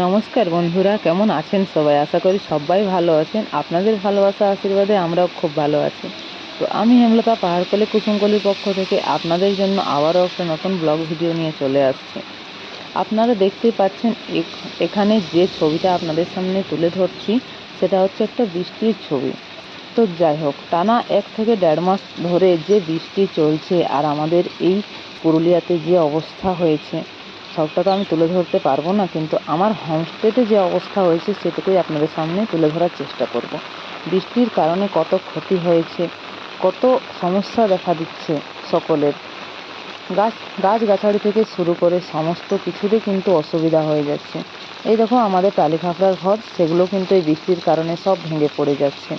নমস্কার বন্ধুরা, কেমন আছেন সবাই? আশা করি সবাই ভালো আছেন। আপনাদের ভালোবাসা আশীর্বাদে আমরাও খুব ভালো আছি। তো আমি হেমলতা পাহাড়কলি কুসুমকলির পক্ষ থেকে আপনাদের জন্য আবারও একটা নতুন ব্লগ ভিডিও নিয়ে চলে আসছি। আপনারা দেখতেই পাচ্ছেন এখানে যে ছবিটা আপনাদের সামনে তুলে ধরছি সেটা হচ্ছে একটা বৃষ্টির ছবি। তো যাই হোক, টানা 1 থেকে 1.5 মাস ধরে যে বৃষ্টি চলছে আর আমাদের এই পুরুলিয়াতে যে অবস্থা হয়েছে সবটা তো আমি তুলে ধরতে পারবো না, কিন্তু আমার হোমস্টেতে যে অবস্থা হয়েছে সেটুকুই আপনাদের সামনে তুলে ধরার চেষ্টা করব। বৃষ্টির কারণে কত ক্ষতি হয়েছে, কত সমস্যা দেখা দিচ্ছে সকলের। গাছগাছালি থেকে শুরু করে সমস্ত কিছুতে কিন্তু অসুবিধা হয়ে যাচ্ছে। এই দেখো আমাদের টালি খাপড়ার ঘর, সেগুলো কিন্তু এই বৃষ্টির কারণে সব ভেঙে পড়ে যাচ্ছে।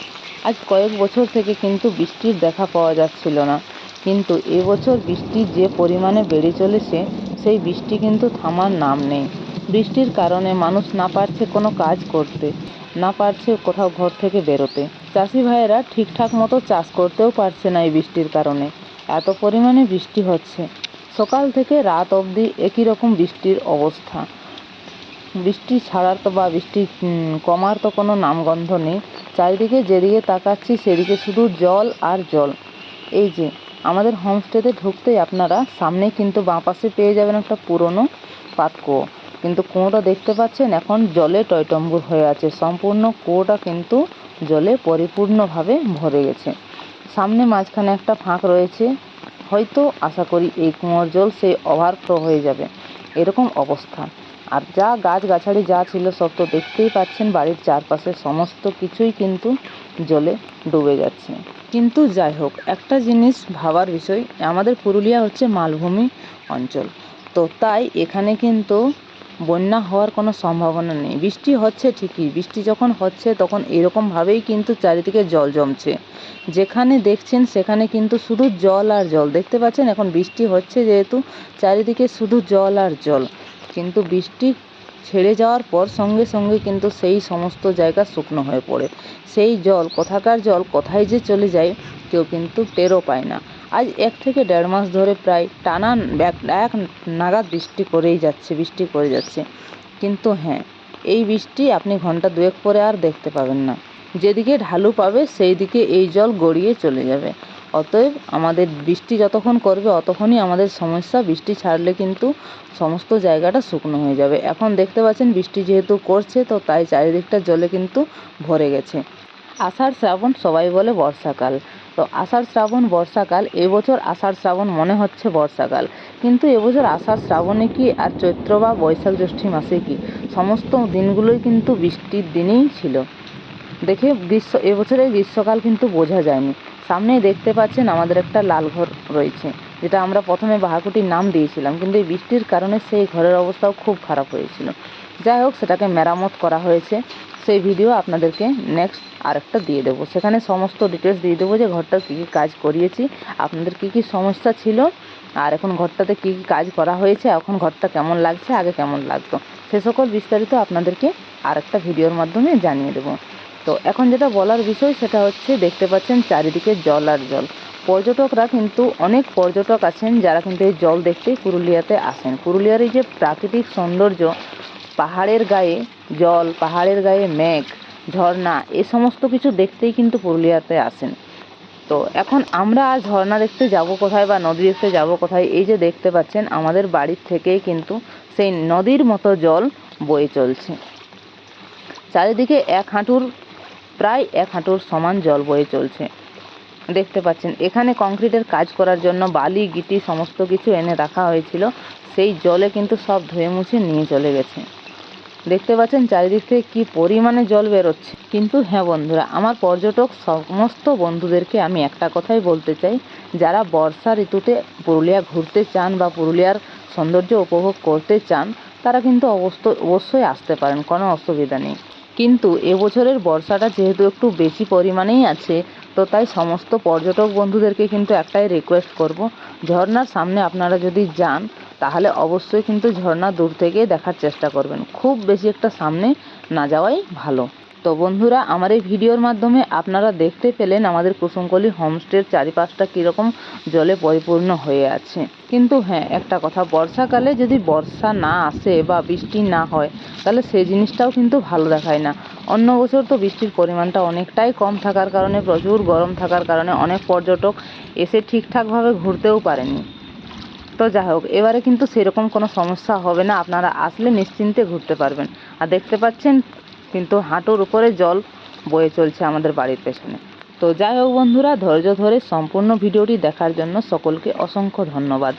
আজ কয়েক বছর থেকে কিন্তু বৃষ্টির দেখা পাওয়া যাচ্ছিল না, কিন্তু এবছর বৃষ্টি যে পরিমাণে বেড়ে চলেছে সেই বৃষ্টি কিন্তু থামার নাম নেই। বৃষ্টির কারণে মানুষ না পারছে কোনো কাজ করতে, না পারছে কোথাও ঘর থেকে বেরোতে। চাষি ভাইয়েরা ঠিকঠাক মতো চাষ করতেও পারছে না এই বৃষ্টির কারণে। এত পরিমাণে বৃষ্টি হচ্ছে, সকাল থেকে রাত অবধি একই রকম বৃষ্টির অবস্থা। বৃষ্টি ছাড়ার তো বা বৃষ্টি কমার তো কোনো নামগন্ধ নেই। চারিদিকে যেদিকে তাকাচ্ছি সেদিকে শুধু জল আর জল। এই যে আমাদের হোমস্টেতে ঢুকতেই আপনারা সামনে কিন্তু বাঁ পাশে পেয়ে যাবেন একটা পুরনো পাতকুয়ো, কিন্তু কুয়োটা দেখতে পাচ্ছেন এখন জলে টইটম্বুর হয়ে আছে। সম্পূর্ণ কুয়োটা কিন্তু জলে পরিপূর্ণভাবে ভরে গেছে। সামনে মাঝখানে একটা ফাঁক রয়েছে, হয়তো আশা করি এই কুয়োর জল সেই ওভারফ্লো হয়ে যাবে, এরকম অবস্থা। আর যা গাছগাছালি যা ছিল সব তো দেখতেই পাচ্ছেন, বাড়ির চারপাশে সমস্ত কিছুই কিন্তু জলে ডুবে যাচ্ছে। কিন্তু যাই হোক, একটা জিনিস ভাবার বিষয়, আমাদের পুরুলিয়া হচ্ছে মালভূমি অঞ্চল, তো তাই এখানে কিন্তু বন্যা হওয়ার কোনো সম্ভাবনা নেই। বৃষ্টি হচ্ছে ঠিকই, বৃষ্টি যখন হচ্ছে তখন এরকমভাবেই কিন্তু চারিদিকে জল জমছে। যেখানে দেখছেন সেখানে কিন্তু শুধু জল আর জল দেখতে পাচ্ছেন। এখন বৃষ্টি হচ্ছে যেহেতু চারিদিকে শুধু জল আর জল, কিন্তু বৃষ্টি ছেড়ে যাওয়ার পর সঙ্গে সঙ্গে কিন্তু সেই সমস্ত জায়গা শুকনো হয়ে পড়ে। সেই জল, কোথাকার জল কোথায় যে চলে যায় কেউ কিন্তু টেরও পায় না। আজ 1 থেকে 1.5 মাস ধরে প্রায় টানা এক নাগাদ বৃষ্টি করে যাচ্ছে। কিন্তু হ্যাঁ, এই বৃষ্টি আপনি ঘন্টা 2 পরে আর দেখতে পাবেন না। যেদিকে ঢালু পাবে সেই দিকে এই জল গড়িয়ে চলে যাবে। অতএব আমাদের বৃষ্টি যতক্ষণ করবে অতক্ষণই আমাদের সমস্যা। বৃষ্টি ছাড়লে কিন্তু সমস্ত জায়গাটা শুকনো হয়ে যাবে। এখন দেখতে পাচ্ছেন বৃষ্টি যেহেতু করছে তো তাই চারিদিকটা জলে কিন্তু ভরে গেছে। আষাঢ় শ্রাবণ সবাই বলে বর্ষাকাল, তো আষাঢ় শ্রাবণ বর্ষাকাল, এবছর আষাঢ় শ্রাবণ মনে হচ্ছে বর্ষাকাল, কিন্তু এবছর আষাঢ় শ্রাবণে কি আর চৈত্র বা বৈশাখ জ্যৈষ্ঠ মাসে কি, সমস্ত দিনগুলোই কিন্তু বৃষ্টির দিনেই ছিল। দেখে এবছরের গ্রীষ্মকাল কিন্তু বোঝা যায়নি। সামনেই দেখতে পাচ্ছেন আমাদের একটা লাল ঘর রয়েছে, যেটা আমরা প্রথমে বাহাকুটির নাম দিয়েছিলাম, কিন্তু এই বৃষ্টির কারণে সেই ঘরের অবস্থাও খুব খারাপ হয়েছিল। যাই হোক, সেটাকে মেরামত করা হয়েছে। সেই ভিডিও আপনাদেরকে নেক্সট আরেকটা দিয়ে দেবো, সেখানে সমস্ত ডিটেলস দিয়ে দেবো যে ঘরটার কী কী কাজ করিয়েছি, আপনাদের কী কী সমস্যা ছিল, আর এখন ঘরটাতে কী কী কাজ করা হয়েছে, এখন ঘরটা কেমন লাগছে, আগে কেমন লাগতো, সে সকল বিস্তারিত আপনাদেরকে আরেকটা ভিডিওর মাধ্যমে জানিয়ে দেবো। তো এখন যেটা বলার বিষয় সেটা হচ্ছে, দেখতে পাচ্ছেন চারিদিকে জল আর জল। পর্যটকরা কিন্তু, অনেক পর্যটক আছেন যারা কিন্তু এই জল দেখতেই পুরুলিয়াতে আসেন। পুরুলিয়ার এই যে প্রাকৃতিক সৌন্দর্য, পাহাড়ের গায়ে জল, পাহাড়ের গায়ে মেঘ, ঝর্ণা, এ সমস্ত কিছু দেখতেই কিন্তু পুরুলিয়াতে আসেন। তো এখন আমরা আর ঝর্ণা দেখতে যাব কোথায় বা নদী দেখতে যাব কোথায়? এই যে দেখতে পাচ্ছেন আমাদের বাড়ির থেকেই কিন্তু সেই নদীর মতো জল বয়ে চলছে। চারিদিকে প্রায় এক হাঁটুর সমান জল বয়ে চলছে। দেখতে পাচ্ছেন এখানে কংক্রিটের কাজ করার জন্য বালি গিটি সমস্ত কিছু এনে রাখা হয়েছিল, সেই জলে কিন্তু সব ধুয়ে মুছে নিয়ে চলে গেছে। দেখতে পাচ্ছেন চারিদিক থেকে কী পরিমাণে জল বেরোচ্ছে। কিন্তু হ্যাঁ বন্ধুরা, আমার পর্যটক সমস্ত বন্ধুদেরকে আমি একটা কথাই বলতে চাই, যারা বর্ষা ঋতুতে পুরুলিয়া ঘুরতে চান বা পুরুলিয়ার সৌন্দর্য উপভোগ করতে চান তারা কিন্তু অবশ্যই আসতে পারেন, কোনো অসুবিধা নেই। কিন্তু এবছরের বর্ষাটা যেহেতু একটু বেশি পরিমাণেই আছে, তো তাই সমস্ত পর্যটক বন্ধুদেরকে কিন্তু একটাই রিকোয়েস্ট করব, ঝর্ণার সামনে আপনারা যদি যান তাহলে অবশ্যই কিন্তু ঝর্ণা দূর থেকে দেখার চেষ্টা করবেন। খুব বেশি একটা সামনে না যাওয়াই ভালো। তো বন্ধুরা, আমার এই ভিডিওর মাধ্যমে আপনারা দেখতে পেলেন আমাদের কুসুমকলি হোমস্টের চারিপাশটা কীরকম জলে পরিপূর্ণ হয়ে আছে। কিন্তু হ্যাঁ, একটা কথা, বর্ষাকালে যদি বর্ষা না আসে বা বৃষ্টি না হয় তাহলে সেই জিনিসটাও কিন্তু ভালো দেখায় না। অন্য বছর তো বৃষ্টির পরিমাণটা অনেকটাই কম থাকার কারণে, প্রচুর গরম থাকার কারণে অনেক পর্যটক এসে ঠিকঠাকভাবে ঘুরতেও পারেনি। তো যাই হোক, এবারে কিন্তু সেরকম কোনো সমস্যা হবে না, আপনারা আসলে নিশ্চিন্তে ঘুরতে পারবেন। আর দেখতে পাচ্ছেন কিন্তু হাঁটুর উপরে জল বয়ে চলছে আমাদের বাড়ির পেছনে। তো যাই হোক বন্ধুরা, ধৈর্য ধরে সম্পূর্ণ ভিডিওটি দেখার জন্য সকলকে অসংখ্য ধন্যবাদ।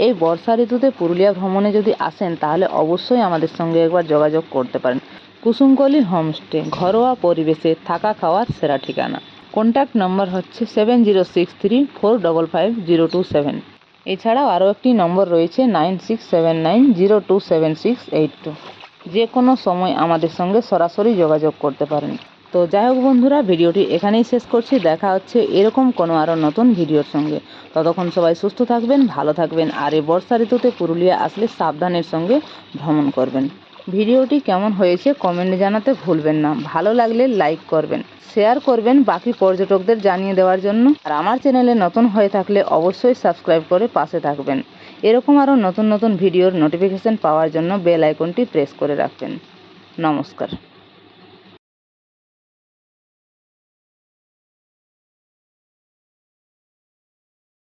এই বর্ষা ঋতুতে পুরুলিয়া ভ্রমণে যদি আসেন তাহলে অবশ্যই আমাদের সঙ্গে একবার যোগাযোগ করতে পারেন। কুসুমকলি হোমস্টে, ঘরোয়া পরিবেশে থাকা খাওয়ার সেরা ঠিকানা। কন্ট্যাক্ট নম্বর হচ্ছে 7063455027। এছাড়াও আরও একটি নম্বর রয়েছে 9679027682। যে কোনো সময় আমাদের সঙ্গে সরাসরি যোগাযোগ করতে পারেন। তো যাই হোক বন্ধুরা, ভিডিওটি এখানেই শেষ করছি। দেখা হচ্ছে এরকম কোনো আরও নতুন ভিডিওর সঙ্গে। ততক্ষণ সবাই সুস্থ থাকবেন, ভালো থাকবেন, আর এই বর্ষা ঋতুতে পুরুলিয়া আসলে সাবধানের সঙ্গে ভ্রমণ করবেন। ভিডিওটি কেমন হয়েছে কমেন্টে জানাতে ভুলবেন না। ভালো লাগলে লাইক করবেন, শেয়ার করবেন বাকি পর্যটকদের জানিয়ে দেওয়ার জন্য। আর আমার চ্যানেলে নতুন হয়ে থাকলে অবশ্যই সাবস্ক্রাইব করে পাশে থাকবেন। এরকম আরও নতুন নতুন ভিডিওর নোটিফিকেশন পাওয়ার জন্য বেল আইকনটি প্রেস করে রাখবেন। নমস্কার।